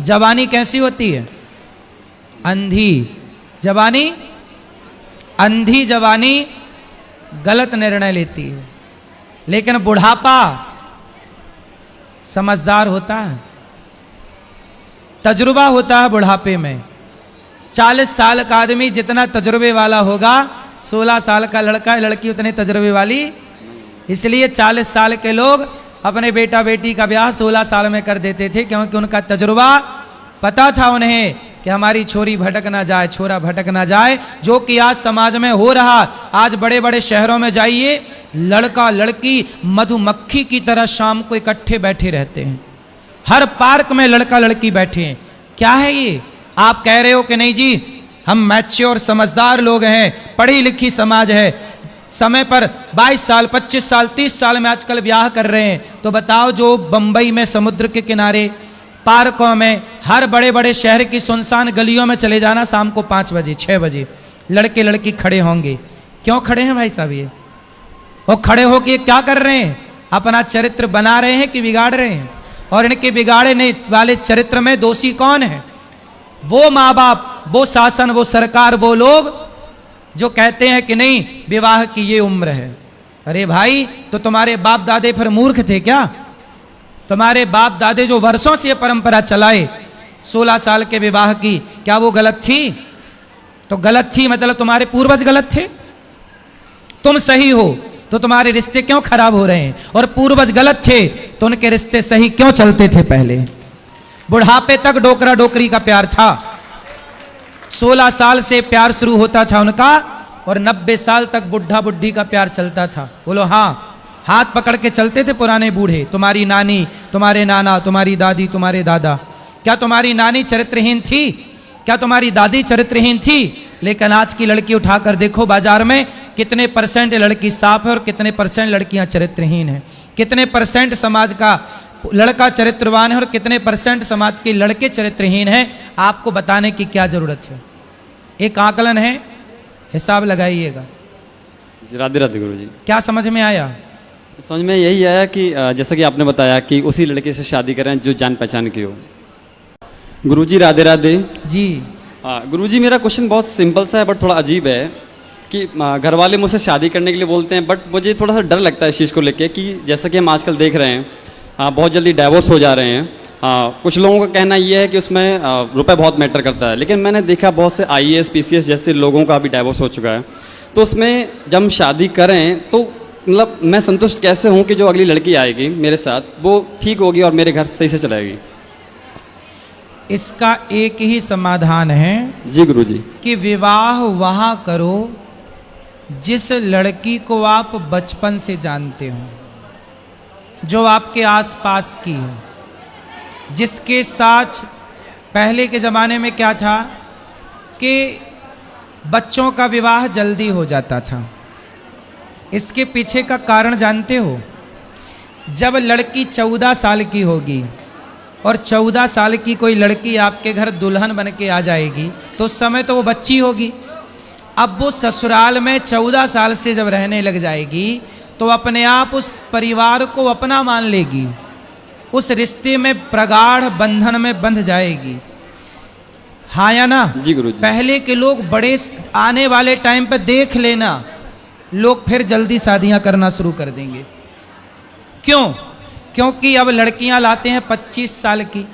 जवानी कैसी होती है? अंधी जवानी, अंधी जवानी गलत निर्णय लेती है, लेकिन बुढ़ापा समझदार होता है, तजुर्बा होता है बुढ़ापे में। 40 साल का आदमी जितना तजुर्बे वाला होगा, 16 साल का लड़का लड़की उतने तजुर्बे वाली। इसलिए 40 साल के लोग अपने बेटा बेटी का ब्याह 16 साल में कर देते थे, क्योंकि उनका तजुर्बा पता था उन्हें कि हमारी छोरी भटक ना जाए, छोरा भटक ना जाए, जो कि आज समाज में हो रहा। आज बड़े बड़े शहरों में जाइए, लड़का लड़की मधुमक्खी की तरह शाम को इकट्ठे बैठे रहते हैं। हर पार्क में लड़का लड़की बैठे हैं। क्या है ये? आप कह रहे हो कि नहीं जी हम मैच्योर समझदार लोग हैं, पढ़ी लिखी समाज है, समय पर 22 साल 25 साल 30 साल में आजकल ब्याह कर रहे हैं। तो बताओ, जो बंबई में समुद्र के किनारे, पार्कों में, हर बड़े बड़े शहर की सुनसान गलियों में चले जाना, शाम को 5 बजे 6 बजे लड़के लड़की खड़े होंगे। क्यों खड़े हैं भाई साहब? ये वो खड़े होके क्या कर रहे हैं? अपना चरित्र बना रहे हैं कि बिगाड़ रहे हैं? और इनके बिगाड़ने वाले चरित्र में दोषी कौन है? वो माँ बाप, वो शासन, वो सरकार, वो लोग जो कहते हैं कि नहीं विवाह की ये उम्र है। अरे भाई, तो तुम्हारे बाप दादे फिर मूर्ख थे क्या? तुम्हारे बाप दादे जो वर्षों से ये परंपरा चलाए 16 साल के विवाह की, क्या वो गलत थी? तो गलत थी मतलब तुम्हारे पूर्वज गलत थे। तुम सही हो तो तुम्हारे रिश्ते क्यों खराब हो रहे हैं? और पूर्वज गलत थे तो उनके रिश्ते सही क्यों चलते थे? पहले बुढ़ापे तक डोकरा डोकरी का प्यार था। 16 साल से प्यार शुरू होता था उनका, और 90 साल तक बुढ़ा बुढ़ी का प्यार चलता था। बोलो हाँ, हाथ पकड़ के चलते थे पुराने बूढ़े। तुम्हारी नानी, तुम्हारे नाना, तुम्हारी दादी, तुम्हारे दादा। क्या तुम्हारी नानी चरित्रहीन थी? क्या तुम्हारी दादी चरित्रहीन थी? लेकिन आज की लड़की उठाकर देखो बाजार में, कितने परसेंट लड़की साफ है और कितने परसेंट लड़कियां चरित्रहीन हैं। कितने परसेंट समाज का लड़का चरित्रवान है और कितने परसेंट समाज के लड़के चरित्रहीन हैं। आपको बताने की क्या जरूरत है? एक आकलन है, हिसाब लगाइएगा। राधे राधे गुरु जी। क्या समझ में आया? समझ में यही आया कि जैसा कि आपने बताया कि उसी लड़के से शादी करें जो जान पहचान की हो। गुरु जी राधे राधे जी। गुरु जी, मेरा क्वेश्चन बहुत सिंपल सा है बट थोड़ा अजीब है कि घर वाले मुझसे शादी करने के लिए बोलते हैं, बट मुझे थोड़ा सा डर लगता है इस चीज़ को लेके कि जैसा कि हम आजकल देख रहे हैं बहुत जल्दी डाइवोर्स हो जा रहे हैं। कुछ लोगों का कहना ये है कि उसमें रुपए बहुत मैटर करता है, लेकिन मैंने देखा बहुत से IAS PCS जैसे लोगों का भी डाइवोर्स हो चुका है। तो उसमें जब हम शादी करें तो मतलब मैं संतुष्ट कैसे हूँ कि जो अगली लड़की आएगी मेरे साथ वो ठीक होगी और मेरे घर सही से चलाएगी? इसका एक ही समाधान है जी गुरु जी। कि विवाह वहां करो जिस लड़की को आप बचपन से जानते हो, जो आपके आसपास की है, जिसके साथ पहले के ज़माने में क्या था कि बच्चों का विवाह जल्दी हो जाता था। इसके पीछे का कारण जानते हो? जब लड़की 14 साल की होगी और 14 साल की कोई लड़की आपके घर दुल्हन बन के आ जाएगी तो उस समय तो वो बच्ची होगी। अब वो ससुराल में 14 साल से जब रहने लग जाएगी तो अपने आप उस परिवार को अपना मान लेगी, उस रिश्ते में प्रगाढ़ बंधन में बंध जाएगी। हाँ या ना? जी गुरु जी। पहले के लोग बड़े आने वाले टाइम पे देख लेना, लोग फिर जल्दी शादियां करना शुरू कर देंगे। क्यों? क्योंकि अब लड़कियां लाते हैं 25 साल की।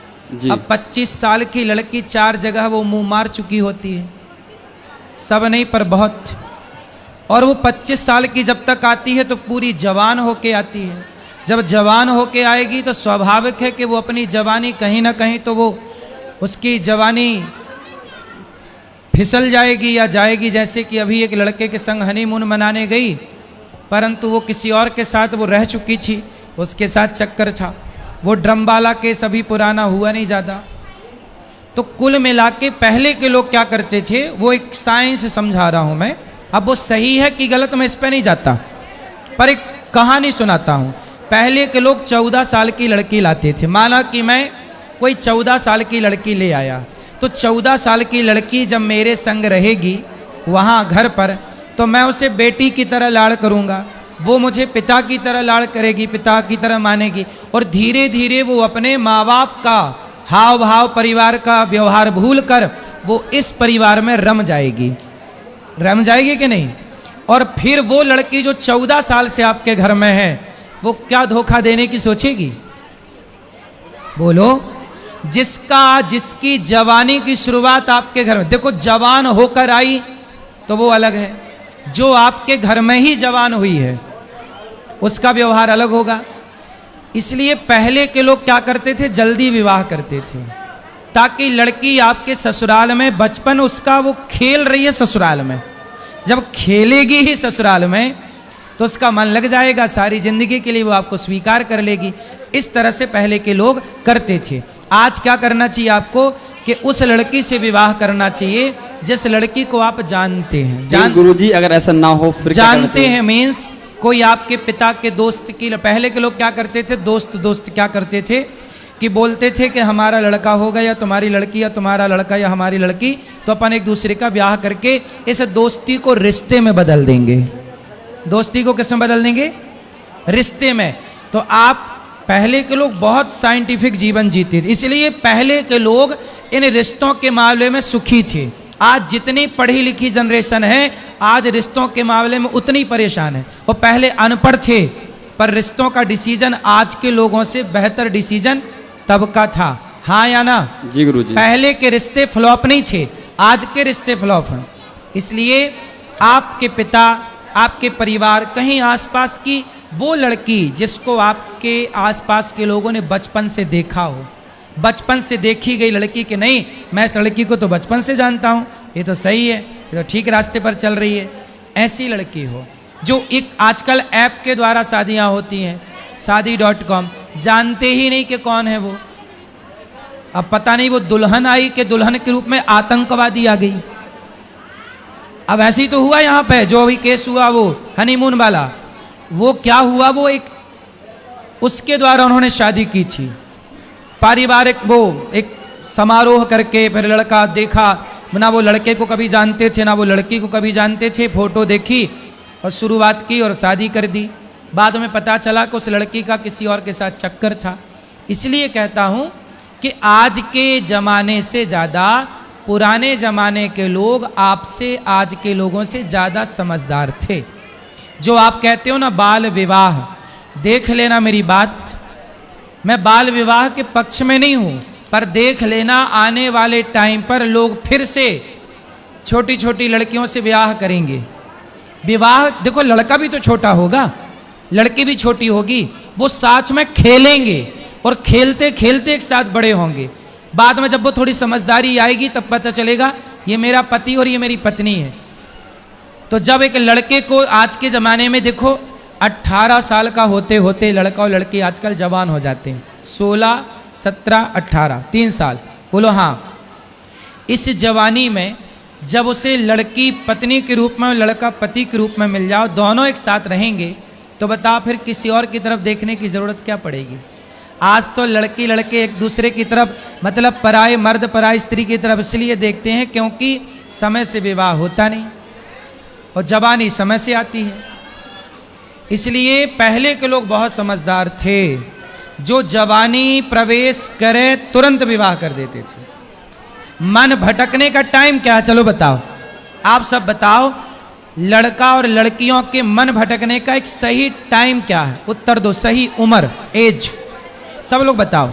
अब 25 साल की लड़की 4 जगह वो मुंह मार चुकी होती है, सब नहीं पर बहुत। और वो 25 साल की जब तक आती है तो पूरी जवान होके आती है। जब जवान होके आएगी तो स्वाभाविक है कि वो अपनी जवानी कहीं ना कहीं तो वो उसकी जवानी फिसल जाएगी या जाएगी। जैसे कि अभी एक लड़के के संग हनीमून मनाने गई, परंतु वो किसी और के साथ वो रह चुकी थी, उसके साथ चक्कर था। वो ड्रमबाला केस अभी पुराना हुआ नहीं ज़्यादा। तो कुल मिला के पहले के लोग क्या करते थे, वो एक साइंस समझा रहा हूँ मैं। अब वो सही है कि गलत मैं इस पर नहीं जाता, पर एक कहानी सुनाता हूँ। पहले के लोग 14 साल की लड़की लाते थे। माना कि मैं कोई 14 साल की लड़की ले आया, तो 14 साल की लड़की जब मेरे संग रहेगी वहाँ घर पर, तो मैं उसे बेटी की तरह लाड़ करूँगा, वो मुझे पिता की तरह लाड़ करेगी, पिता की तरह मानेगी। और धीरे धीरे वो अपने माँ बाप का हाव भाव परिवार का व्यवहार भूल कर वो इस परिवार में रम जाएगी कि नहीं। और फिर वो लड़की जो 14 साल से आपके घर में है, वो क्या धोखा देने की सोचेगी? बोलो। जिसकी जवानी की शुरुआत आपके घर में, देखो जवान होकर आई तो वो अलग है, जो आपके घर में ही जवान हुई है उसका व्यवहार अलग होगा। इसलिए पहले के लोग क्या करते थे, जल्दी विवाह करते थे, ताकि लड़की आपके ससुराल में बचपन उसका वो खेल रही है ससुराल में, जब खेलेगी ही ससुराल में तो उसका मन लग जाएगा, सारी जिंदगी के लिए वो आपको स्वीकार कर लेगी। इस तरह से पहले के लोग करते थे। आज क्या करना चाहिए आपको कि उस लड़की से विवाह करना चाहिए जिस लड़की को आप जानते हैं। गुरुजी अगर ऐसा ना हो फिर जानते हैं मीन्स कोई आपके पिता के दोस्त की, पहले के लोग क्या करते थे, दोस्त क्या करते थे कि बोलते थे कि हमारा लड़का होगा या तुम्हारी लड़की या तुम्हारा लड़का या हमारी लड़की, तो अपन एक दूसरे का ब्याह करके इस दोस्ती को रिश्ते में बदल देंगे। दोस्ती को किसमें बदल देंगे? रिश्ते में। तो आप पहले के लोग बहुत साइंटिफिक जीवन जीते थे, इसलिए पहले के लोग इन रिश्तों के मामले में सुखी थे। आज जितनी पढ़ी लिखी जनरेशन है आज रिश्तों के मामले में उतनी परेशान है। वो पहले अनपढ़ थे पर रिश्तों का डिसीजन आज के लोगों से बेहतर डिसीजन तब का था। हाँ या ना? जी गुरुजी। पहले के रिश्ते फ्लॉप नहीं थे, आज के रिश्ते फ्लॉप हैं। इसलिए आपके पिता, आपके परिवार, कहीं आसपास की वो लड़की जिसको आपके आसपास के लोगों ने बचपन से देखा हो, बचपन से देखी गई लड़की कि नहीं मैं इस लड़की को तो बचपन से जानता हूँ, ये तो सही है, ये तो ठीक रास्ते पर चल रही है, ऐसी लड़की हो। जो एक आजकल ऐप के द्वारा शादियाँ होती हैं, शादी.com, जानते ही नहीं कि कौन है वो। अब पता नहीं वो दुल्हन आई कि दुल्हन के रूप में आतंकवादी आ गई। अब ऐसे ही तो हुआ यहाँ पे, जो अभी केस हुआ वो हनीमून वाला, वो क्या हुआ, वो एक उसके द्वारा उन्होंने शादी की थी, पारिवारिक वो एक समारोह करके, फिर लड़का देखा ना, वो लड़के को कभी जानते थे ना वो लड़की को कभी जानते थे, फोटो देखी और शुरुआत की और शादी कर दी। बाद में पता चला कि उस लड़की का किसी और के साथ चक्कर था। इसलिए कहता हूँ कि आज के ज़माने से ज़्यादा पुराने ज़माने के लोग आपसे, आज के लोगों से ज़्यादा समझदार थे। जो आप कहते हो ना बाल विवाह, देख लेना मेरी बात, मैं बाल विवाह के पक्ष में नहीं हूँ, पर देख लेना आने वाले टाइम पर लोग फिर से छोटी छोटी लड़कियों से विवाह करेंगे। विवाह देखो, लड़का भी तो छोटा होगा, लड़की भी छोटी होगी, वो साथ में खेलेंगे और खेलते खेलते एक साथ बड़े होंगे। बाद में जब वो थोड़ी समझदारी आएगी तब पता चलेगा ये मेरा पति और ये मेरी पत्नी है। तो जब एक लड़के को आज के ज़माने में देखो 18 साल का होते होते लड़का और लड़की आजकल जवान हो जाते हैं, 16, 17, 18, 3 साल। बोलो हाँ। इस जवानी में जब उसे लड़की पत्नी के रूप में, लड़का पति के रूप में मिल जाओ, दोनों एक साथ रहेंगे, तो बता फिर किसी और की तरफ देखने की ज़रूरत क्या पड़ेगी। आज तो लड़की लड़के एक दूसरे की तरफ, मतलब पराए मर्द पराई स्त्री की तरफ इसलिए देखते हैं क्योंकि समय से विवाह होता नहीं और जवानी समय से आती है। इसलिए पहले के लोग बहुत समझदार थे, जो जवानी प्रवेश करे तुरंत विवाह कर देते थे। मन भटकने का टाइम क्या है, चलो बताओ, आप सब बताओ, लड़का और लड़कियों के मन भटकने का एक सही टाइम क्या है? उत्तर दो, सही उम्र, एज, सब लोग बताओ।